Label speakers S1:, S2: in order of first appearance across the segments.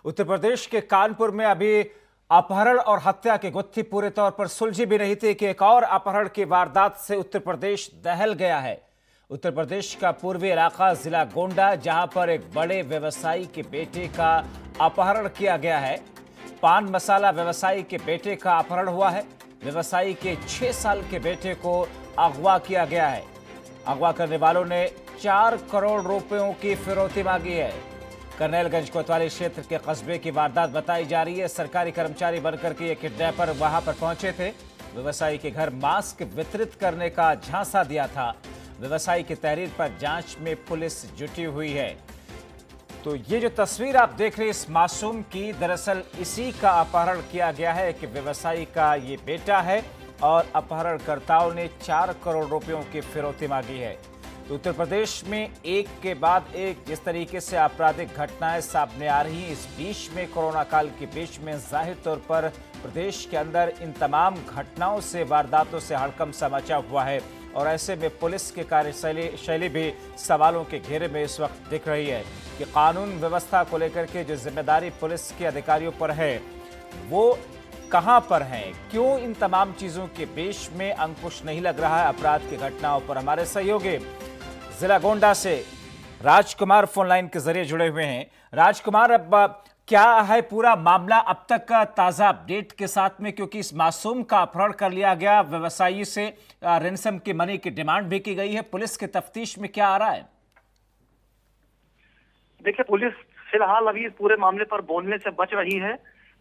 S1: उत्तर प्रदेश के कानपुर में अभी अपहरण और हत्या की गुत्थी पूरे तौर पर सुलझी भी नहीं थी कि एक और अपहरण की वारदात से उत्तर प्रदेश दहल गया है। उत्तर प्रदेश का पूर्वी इलाका जिला गोंडा, जहां पर एक बड़े व्यवसायी के बेटे का अपहरण किया गया है। पान मसाला व्यवसायी के बेटे का अपहरण हुआ है। व्यवसायी के 6 साल के बेटे को अगवा किया गया है। अगवा करने वालों ने 4 करोड़ रुपयों की फिरौती मांगी है। करनैलगंज कोतवाली क्षेत्र के कस्बे की वारदात बताई जा रही है। सरकारी कर्मचारी बनकर के ये किडनैपर वहां पर पहुंचे थे। व्यवसायी के घर मास्क वितरित करने का झांसा दिया था। व्यवसायी की तहरीर पर जांच में पुलिस जुटी हुई है। तो ये जो तस्वीर आप देख रहे हैं इस मासूम की, दरअसल इसी का अपहरण किया गया है कि व्यवसायी का ये बेटा है और अपहरणकर्ताओं ने 4 करोड़ रुपयों की फिरौती मांगी है। तो उत्तर प्रदेश में एक के बाद एक जिस तरीके से आपराधिक घटनाएं सामने आ रही हैं, इस बीच में कोरोना काल के बीच में जाहिर तौर पर प्रदेश के अंदर इन तमाम घटनाओं से, वारदातों से हड़कंप सा मचा हुआ है। और ऐसे में पुलिस की कार्यशैली भी सवालों के घेरे में इस वक्त दिख रही है कि कानून व्यवस्था को लेकर के जो जिम्मेदारी पुलिस के अधिकारियों पर है वो कहां पर है, क्यों इन तमाम चीजों के बीच में अंकुश नहीं लग रहा है अपराध की घटनाओं पर। हमारे सहयोगी जिला गोंडा से राजकुमार फोन लाइन के जरिए जुड़े हुए हैं। राजकुमार, अब क्या है पूरा मामला अब तक का ताजा अपडेट के साथ में, क्योंकि इस मासूम का अपहरण कर लिया गया, व्यवसायी से रेंसम की मनी की डिमांड भी की गई है। पुलिस की तफ्तीश में क्या आ रहा है?
S2: देखिए, पुलिस फिलहाल अभी इस पूरे मामले पर बोलने से बच रही है।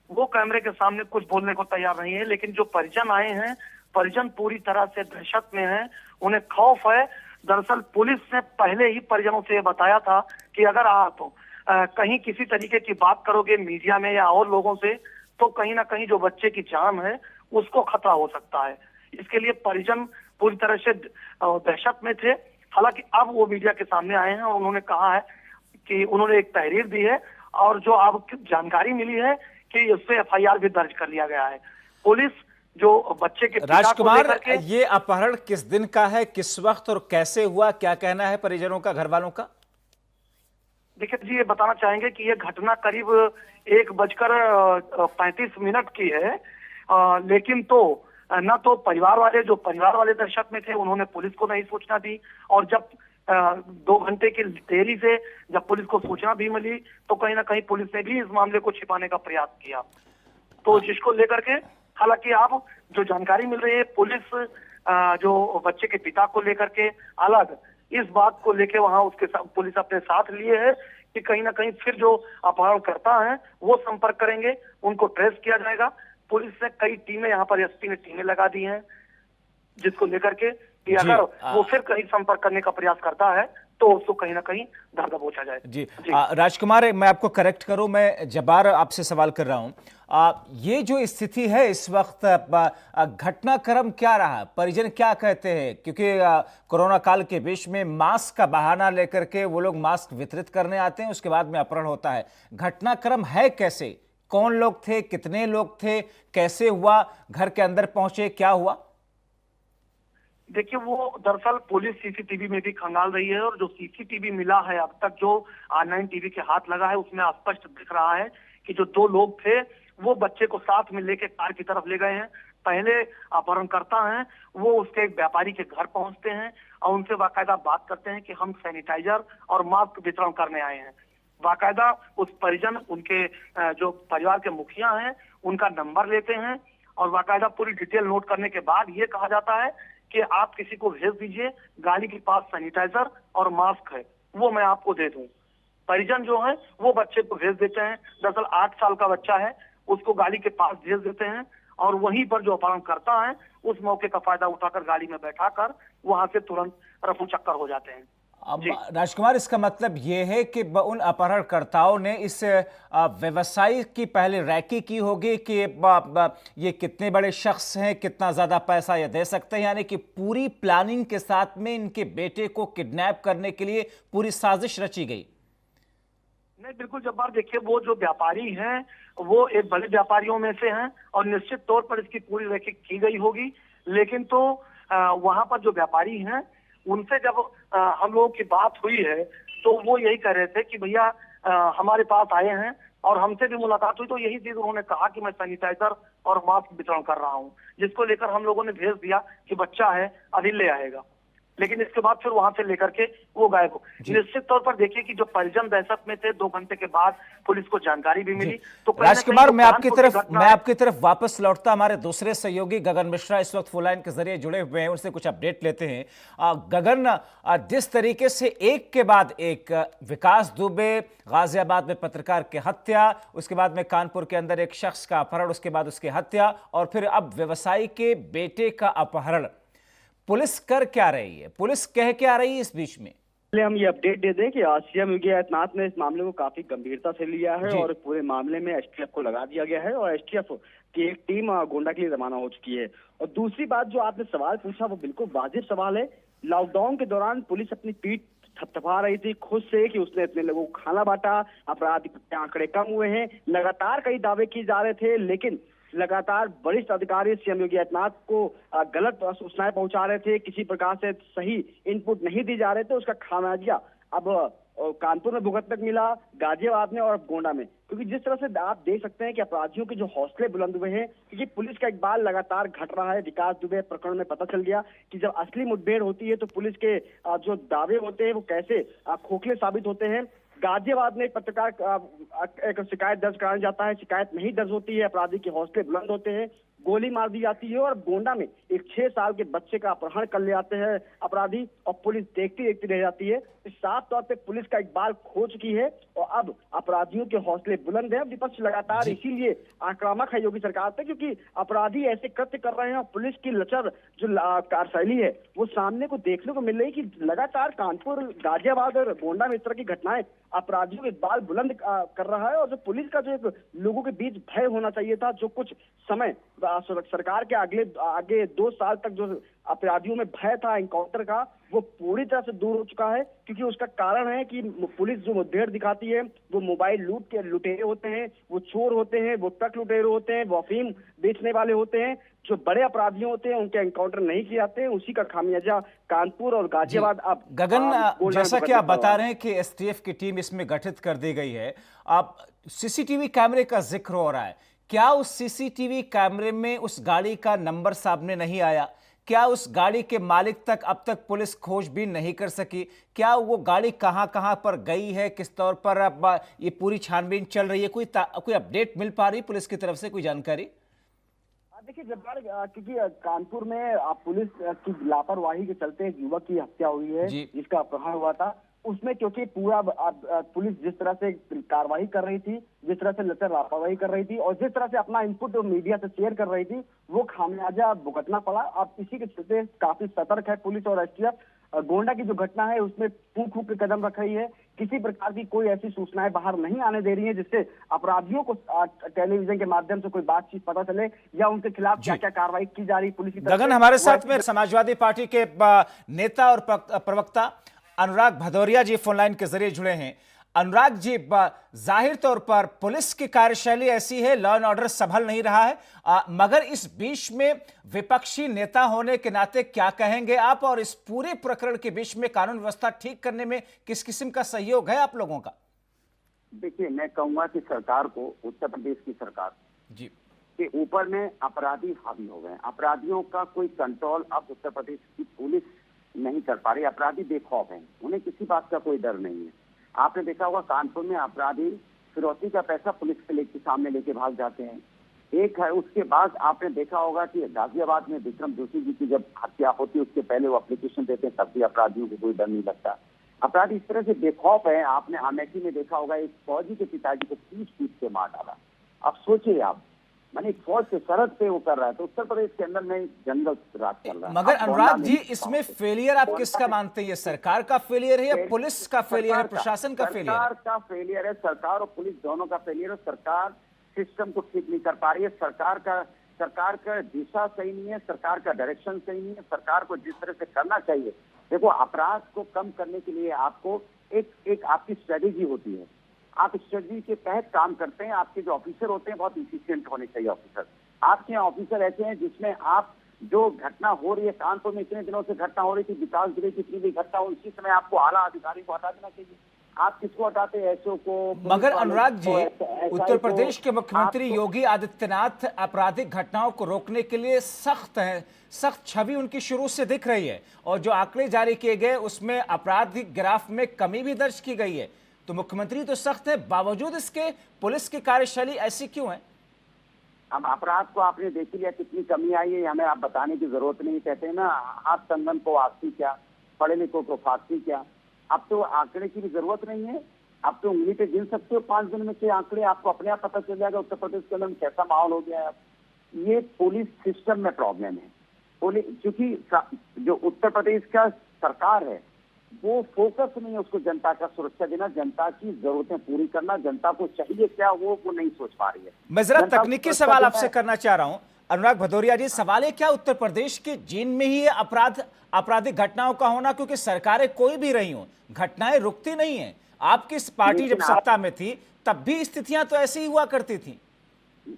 S2: वो कैमरे के सामने कुछ बोलने को तैयार नहीं है, लेकिन जो परिजन आए हैं, परिजन पूरी तरह से दहशत में हैं। उन्हें खौफ है। दरअसल पुलिस ने पहले ही परिजनों से ये बताया था कि अगर आप कहीं किसी तरीके की बात करोगे मीडिया में या और लोगों से, तो कहीं ना कहीं जो बच्चे की जान है उसको खतरा हो सकता है। इसके लिए परिजन पूरी तरह से दहशत में थे। हालांकि अब वो मीडिया के सामने आए हैं और उन्होंने कहा है कि उन्होंने एक तहरीर दी है और जो अब जानकारी मिली है कि उससे एफआईआर भी दर्ज कर लिया गया है। पुलिस जो बच्चे के
S1: राजकुमार, ये अपहरण किस दिन का है, किस वक्त और कैसे हुआ, क्या कहना है परिजनों का, घर वालों का?
S2: देखिए जी, ये बताना चाहेंगे कि ये घटना करीब 1:35 की है। लेकिन न तो परिवार वाले दहशत में थे, उन्होंने पुलिस को नहीं सूचना दी। और जब 2 घंटे की देरी से जब पुलिस को सूचना भी मिली, तो कहीं ना कहीं पुलिस ने भी इस मामले को छिपाने का प्रयास किया। तो जिसको लेकर के हालांकि अब जो जानकारी मिल रही है, पुलिस जो बच्चे के पिता को लेकर के अलग इस बात को लेके वहां उसके साथ पुलिस अपने साथ लिए है कि कहीं ना कहीं फिर जो अपहरण करता है वो संपर्क करेंगे, उनको ट्रेस किया जाएगा। पुलिस ने कई टीमें, यहाँ पर एसपी ने टीमें लगा दी हैं, जिसको लेकर के कि अगर वो फिर कहीं संपर्क करने का प्रयास करता है तो उसको कहीं ना कहीं धर दबोचा जाए।
S1: जी, राजकुमार, मैं आपको करेक्ट करूं, मैं जब्बार आपसे सवाल कर रहा हूं। ये जो स्थिति है इस वक्त, घटनाक्रम क्या रहा, परिजन क्या कहते हैं? क्योंकि कोरोना काल के बीच में मास्क का बहाना लेकर के वो लोग मास्क वितरित करने आते हैं, उसके बाद में अपहरण होता है। घटनाक्रम है कैसे, कौन लोग थे, कितने लोग थे, कैसे हुआ, घर के अंदर पहुंचे, क्या हुआ?
S2: देखिए, वो दरअसल पुलिस सीसीटीवी में भी खंगाल रही है और जो सीसीटीवी मिला है अब तक, जो ऑनलाइन टीवी के हाथ लगा है, उसमें स्पष्ट दिख रहा है कि जो 2 लोग थे वो बच्चे को साथ में लेके कार की तरफ ले गए हैं। पहले अपहरणकर्ता हैं, वो उसके एक व्यापारी के घर पहुंचते हैं और उनसे बाकायदा बात करते हैं कि हम सैनिटाइजर और मास्क वितरण करने आए हैं। बाकायदा उस परिजन, उनके जो परिवार के मुखिया हैं, उनका नंबर लेते हैं और बाकायदा पूरी डिटेल नोट करने के बाद ये कहा जाता है कि आप किसी को भेज दीजिए, गाड़ी के पास सैनिटाइजर और मास्क है, वो मैं आपको दे दूं। परिजन जो है वो बच्चे को भेज देते हैं। दरअसल 8 साल का बच्चा है, उसको गाड़ी के पास भेज देते हैं और वहीं पर जो अपहरण करता है उस मौके का फायदा उठाकर गाड़ी में बैठाकर वहां से तुरंत रफू चक्कर हो जाते हैं।
S1: अब राजकुमार, इसका मतलब यह है कि उन अपहरणकर्ताओं ने इस व्यवसायी की पहले रैकी की होगी कि ये कितने बड़े शख्स हैं, कितना ज्यादा पैसा ये दे सकते हैं, यानी कि पूरी प्लानिंग के साथ में इनके बेटे को किडनैप करने के लिए पूरी साजिश रची गई।
S2: नहीं, बिल्कुल जब्बार, देखिए वो जो व्यापारी हैं वो एक बड़े व्यापारियों में से हैं और निश्चित तौर पर इसकी पूरी रैकी की गई होगी। लेकिन वहां पर जो व्यापारी हैं उनसे जब हम लोगों की बात हुई है तो वो यही कह रहे थे कि भैया हमारे पास आए हैं और हमसे भी मुलाकात हुई तो यही चीज उन्होंने कहा कि मैं सैनिटाइजर और मास्क वितरण कर रहा हूं, जिसको लेकर हम लोगों ने भेज दिया कि बच्चा है अभी ले आएगा, लेकिन इसके बाद फिर वहां से लेकर के वो गायब हो। निश्चित तौर पर देखिए कि जो परिजन दहशत में थे, 2 घंटे के बाद पुलिस को जानकारी भी मिली। तो कहीं ना कहीं
S1: राजकुमार,
S2: जो
S1: मैं आपकी तरफ वापस लौटता। हमारे दूसरे सहयोगी गगन मिश्रा इस वक्त फोन लाइन के जरिए जुड़े हुए हैं, उनसे कुछ अपडेट लेते हैं। गगन, जिस तरीके से एक के बाद एक विकास दुबे गाजियाबाद में पत्रकार की हत्या, उसके बाद में कानपुर के अंदर एक शख्स का अपहरण, उसके बाद उसकी हत्या, और फिर अब व्यवसायी के बेटे का अपहरण, पुलिस कर क्या रही है, पुलिस कह क्या रही है इस बीच में?
S3: पहले हम ये अपडेट दे दें कि सीएम योगी आदित्यनाथ ने इस मामले को काफी गंभीरता से लिया है और पूरे मामले में एसटीएफ को लगा दिया गया है और एसटीएफ की एक टीम गोंडा के लिए रवाना हो चुकी है। और दूसरी बात जो आपने सवाल पूछा वो बिल्कुल वाजिब सवाल है। लॉकडाउन के दौरान पुलिस अपनी पीठ थपथपा रही थी खुद से कि उसने इतने लोगों को खाना बांटा, अपराध के आंकड़े कम हुए हैं, लगातार कई दावे किए जा रहे थे, लेकिन लगातार वरिष्ठ अधिकारी सीएम योगी आदित्यनाथ को गलत सूचनाएं पहुंचा रहे थे, किसी प्रकार से सही इनपुट नहीं दी जा रहे थे। उसका खामियाजा अब कानपुर में भुगतने को मिला, गाजियाबाद में और गोंडा में, क्योंकि जिस तरह से आप देख सकते हैं कि अपराधियों के जो हौसले बुलंद हुए हैं, क्योंकि पुलिस का इकबाल लगातार घट रहा है। विकास दुबे प्रकरण में पता चल गया कि जब असली मुठभेड़ होती है तो पुलिस के जो दावे होते हैं वो कैसे खोखले साबित होते हैं। गाजियाबाद में एक पत्रकार एक शिकायत दर्ज कराया जाता है, शिकायत नहीं दर्ज होती है, अपराधी के हौसले बुलंद होते हैं, गोली मार दी जाती है और गोंडा में एक 6 साल के बच्चे का अपहरण कर ले आते हैं अपराधी और पुलिस देखती देखती रह जाती है। इस साफ तौर पे पुलिस का इकबाल खो चुकी है और अब अपराधियों के हौसले बुलंद है। विपक्ष लगातार इसीलिए आक्रामक है योगी सरकार पे, क्योंकि अपराधी ऐसे कृत्य कर रहे हैं और पुलिस की लचर जो कार्यशैली है वो सामने को देखने को मिल रही है कि लगातार कानपुर, गाजियाबाद और गोंडा में इस तरह की घटनाएं अपराधियों के इकबाल बुलंद कर रहा है। और जो पुलिस का जो एक लोगों के बीच भय होना चाहिए था, जो कुछ समय सरकार के आगे 2 साल तक जो अपराधियों में भय था एनकाउंटर का, वो पूरी तरह से दूर हो चुका है। क्योंकि उसका कारण है कि पुलिस जो मुठभेड़ दिखाती है वो मोबाइल लूट के लुटेरे होते हैं, वो चोर होते हैं, वो ट्रक लुटेरे होते हैं, वो अफीम बेचने वाले होते हैं। जो बड़े अपराधियों होते हैं उनके एनकाउंटर नहीं किए जाते हैं। उसी का खामियाजा कानपुर और गाजियाबाद अब
S1: गगन, जैसा कि आप बता रहे हैं कि एसटीएफ की टीम इसमें गठित कर दी गई है, आप सीसीटीवी कैमरे का जिक्र हो रहा है, क्या उस सीसीटीवी कैमरे में उस गाड़ी का नंबर सामने नहीं आया? क्या उस गाड़ी के मालिक तक अब तक पुलिस खोजबीन नहीं कर सकी? क्या वो गाड़ी कहां कहां पर गई है, किस तौर पर अब ये पूरी छानबीन चल रही है? कोई अपडेट मिल पा रही पुलिस की तरफ से, कोई जानकारी?
S3: देखिए जब्बार, क्योंकि कानपुर में पुलिस की लापरवाही के चलते एक युवक की हत्या हुई है जिसका अपहरण हुआ था, उसमें क्योंकि पूरा पुलिस जिस तरह से कार्रवाई कर रही थी, जिस तरह से लचर लापरवाही कर रही थी और जिस तरह से अपना इनपुट मीडिया से शेयर कर रही थी, वो खामियाजा भुगतना पड़ा। अब इसी के चलते काफी सतर्क है पुलिस और एसटीएफ। गोंडा की जो घटना है उसमें फूंक फूंक के कदम रख रही है, किसी प्रकार की कोई ऐसी सूचनाएं बाहर नहीं आने दे रही है जिससे अपराधियों को टेलीविजन के माध्यम से कोई बातचीत पता चले या उनके खिलाफ क्या क्या कार्रवाई की जा रही है पुलिस की तरफ से।
S1: गगन, हमारे साथ में समाजवादी पार्टी के नेता और प्रवक्ता अनुराग भदौरिया जी फोन लाइन के जरिए जुड़े हैं। अनुराग जी, जाहिर तौर पर पुलिस की कार्यशैली ऐसी है, लॉ एंड ऑर्डर संभल नहीं रहा है, मगर इस बीच में विपक्षी नेता होने के नाते क्या कहेंगे आप, और इस पूरे प्रकरण के बीच में कानून व्यवस्था ठीक करने में किस किस्म का सहयोग है आप लोगों का?
S4: देखिए, मैं कहूंगा कि सरकार को, उत्तर प्रदेश की सरकार
S1: जी
S4: के ऊपर में अपराधी हावी हो गए। अपराधियों का कोई कंट्रोल अब उत्तर प्रदेश की पुलिस नहीं कर पा रही। अपराधी बेखौफ हैं, उन्हें किसी बात का कोई डर नहीं है। आपने देखा होगा कानपुर में अपराधी फिरौती का पैसा पुलिस के सामने लेके भाग जाते हैं। एक है, उसके बाद आपने देखा होगा कि गाजियाबाद में विक्रम जोशी जी की जब हत्या होती है उसके पहले वो एप्लीकेशन देते हैं, तब भी अपराधियों को कोई डर नहीं लगता। अपराधी इस तरह से बेखौफ है। आपने अमेठी में देखा होगा एक फौजी के पिताजी को पीट के मार डाला। अब सोचिए आप, माने एक फौज के सरहद पे वो कर रहा है, तो उत्तर प्रदेश के अंदर में जंगल राज चल रहा है।
S1: मगर अनुराग जी, इसमें फेलियर आप किसका मानते हैं? ये सरकार का फेलियर है या पुलिस का फेलियर है, प्रशासन का फेलियर है?
S4: सरकार का फेलियर है, सरकार और पुलिस दोनों का फेलियर है। सरकार सिस्टम को ठीक नहीं कर पा रही है, सरकार का दिशा सही नहीं है, सरकार का डायरेक्शन सही नहीं है। सरकार को जिस तरह से करना चाहिए, देखो अपराध को कम करने के लिए आपको एक आपकी स्ट्रेटेजी होती है, आप स्ट्रेटजी के तहत काम करते हैं। आपके जो ऑफिसर होते हैं बहुत इफिशिएंट होने चाहिए ऑफिसर। आपके यहाँ ऑफिसर ऐसे हैं जिसमें आप जो घटना हो रही है, कानपुर में इतने दिनों से घटना हो रही थी, विकास दुबे की इतनी भी घटना हो, इसी समय आपको आला अधिकारी को हटा देना चाहिए। आप किसको हटाते हैं? एसओ को, पुलिस
S1: मगर
S4: वालों
S1: अनुराग जी,
S4: को, SI
S1: उत्तर
S4: को।
S1: प्रदेश के मुख्यमंत्री
S4: आप तो-
S1: योगी आदित्यनाथ आपराधिक घटनाओं को रोकने के लिए सख्त हैं, सख्त छवि उनकी शुरू से दिख रही है और जो आंकड़े जारी किए गए उसमें आपराधिक ग्राफ में कमी भी दर्ज की गई है। तो मुख्यमंत्री तो सख्त है, बावजूद इसके पुलिस की कार्यशैली ऐसी क्यों है?
S4: अब अपराध को आपने देख लिया, कितनी कमी आई है, हमें आप बताने की जरूरत नहीं। कहते हैं ना, हाथ कंगन को आस्ती क्या, पढ़े लिखों को फांसी क्या। अब तो आंकड़े की भी जरूरत नहीं है, अब तो उंगली पे गिन सकते हो 5 दिन में से आंकड़े, आपको अपने आप पता चल जाएगा उत्तर प्रदेश के अंदर में कैसा माहौल हो गया है। अब ये पुलिस सिस्टम में प्रॉब्लम है। पुलिस, क्योंकि जो उत्तर प्रदेश का सरकार है वो फोकस नहीं है उसको जनता का सुरक्षा देना, जनता की जरूरतें पूरी करना, जनता को चाहिए क्या वो नहीं सोच पा रही है।
S1: मैं जरा
S4: जनता को
S1: तकनीकी
S4: सुरक्षा
S1: सवाल
S4: देना
S1: आपसे
S4: है।
S1: करना चाह रहा हूं अनुराग भदौरिया जी। सवाल है क्या उत्तर प्रदेश के जीन में ही है आपराधिक घटनाओं का होना? क्योंकि सरकारें कोई भी रही हो, घटनाएं रुकती नहीं है। आपकी पार्टी जब सत्ता में थी तब भी स्थितियां तो ऐसी ही हुआ करती थी।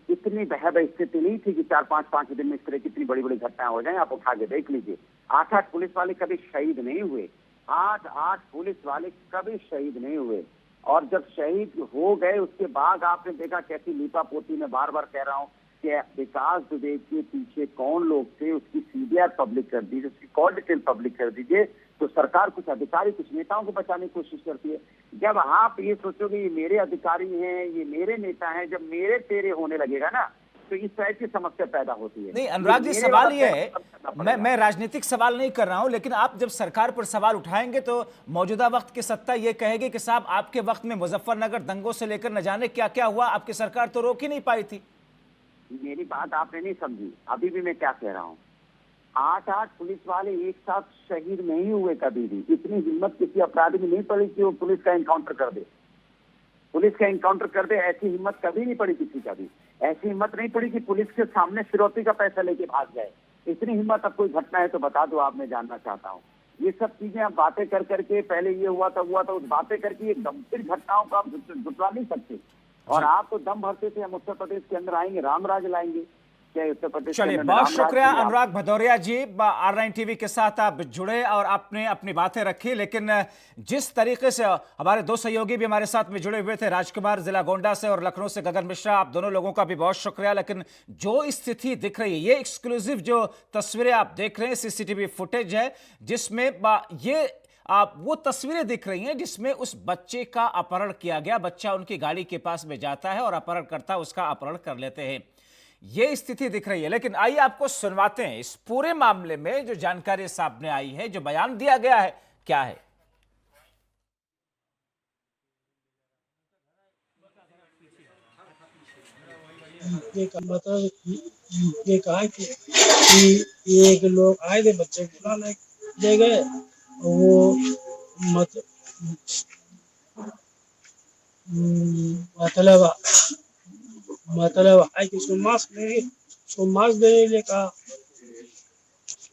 S4: इतनी भयावह स्थिति नहीं थी कि 4-5 दिन में इस तरह कितनी बड़ी बड़ी घटनाएं हो जाएं। आप उठा के देख लीजिए, 8-8 पुलिस वाले कभी शहीद नहीं हुए, 8-8 पुलिस वाले कभी शहीद नहीं हुए। और जब शहीद हो गए उसके बाद आपने देखा कैसी लीपापोती, में बार बार कह रहा हूं कि विकास दुबे के पीछे कौन लोग थे उसकी सीबीआई पब्लिक कर दीजिए, उसकी कॉल डिटेल पब्लिक कर दीजिए। तो सरकार कुछ अधिकारी, कुछ नेताओं को बचाने की कोशिश करती है। जब आप ये सोचोगे ये मेरे अधिकारी हैं, ये मेरे नेता हैं, जब मेरे तेरे होने लगेगा ना तो इस तरह की समस्या पैदा होती है।
S1: नहीं अनुराग जी, सवाल ये है, मैं राजनीतिक सवाल नहीं कर रहा हूं, लेकिन आप जब सरकार पर सवाल उठाएंगे तो मौजूदा वक्त की सत्ता ये कहेगी कि साहब आपके वक्त में मुजफ्फरनगर दंगों से लेकर न जाने क्या क्या हुआ, आपकी सरकार तो रोक ही नहीं पाई थी।
S4: मेरी बात आपने नहीं समझी, अभी भी मैं क्या कह रहा हूँ। 8-8 पुलिस वाले एक साथ शहीद नहीं हुए कभी भी। इतनी हिम्मत किसी अपराधी में नहीं पड़ी कि वो पुलिस का एनकाउंटर कर दे, पुलिस का एनकाउंटर कर दे। ऐसी हिम्मत कभी नहीं पड़ी किसी का भी। ऐसी हिम्मत नहीं पड़ी कि पुलिस के सामने फिरौती का पैसा लेके भाग जाए। इतनी हिम्मत अब कोई घटना है तो बता दो, आप, मैं जानना चाहता हूँ। ये सब चीजें आप बातें कर करके, पहले ये हुआ था उस बातें करके ये गंभीर घटनाओं को आप जुटवा नहीं सकते। और आप तो दम भरते थे हम उत्तर प्रदेश के अंदर आएंगे, रामराज लाएंगे। क्या उत्तर प्रदेश?
S1: चलिए, बहुत शुक्रिया अनुराग भदौरिया जी, R9 टीवी के साथ आप जुड़े और आपने अपनी बातें रखी। लेकिन जिस तरीके से हमारे दो सहयोगी भी हमारे साथ में जुड़े हुए थे, राजकुमार जिला गोंडा से और लखनऊ से गगन मिश्रा, आप दोनों लोगों का भी बहुत शुक्रिया। लेकिन जो स्थिति दिख रही है, ये एक्सक्लूसिव जो तस्वीरें आप देख रहे हैं, सीसीटीवी फुटेज है जिसमें ये आप वो तस्वीरें दिख रही हैं जिसमें उस बच्चे का अपहरण किया गया। बच्चा उनकी गाड़ी के पास में जाता है और अपहरणकर्ता उसका अपहरण कर लेते हैं। ये स्थिति दिख रही है। लेकिन आइए आपको सुनवाते हैं इस पूरे मामले में जो जानकारी सामने आई है, जो बयान दिया गया है, क्या है।
S5: मतलब ये कहा कि एक लोग आए थे, बच्चे को बुला ले गए। वो मतलब है कि उसको मास्क देने के लिए कहा।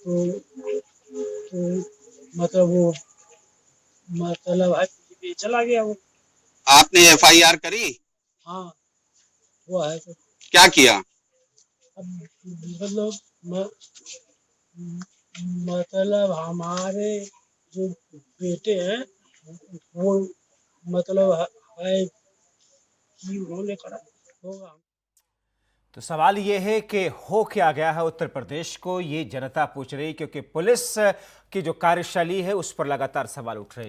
S5: तो मतलब वो मतलब है कि चला गया वो।
S6: आपने FIR करी?
S5: हाँ, वो है। तो
S6: क्या किया?
S5: अब मतलब हमारे जो बेटे हैं वो मतलब है कि उन्होंने करा होगा।
S1: तो सवाल ये है कि हो क्या गया है उत्तर प्रदेश को, ये जनता पूछ रही, क्योंकि पुलिस की जो कार्यशैली है उस पर लगातार सवाल उठ रहे हैं।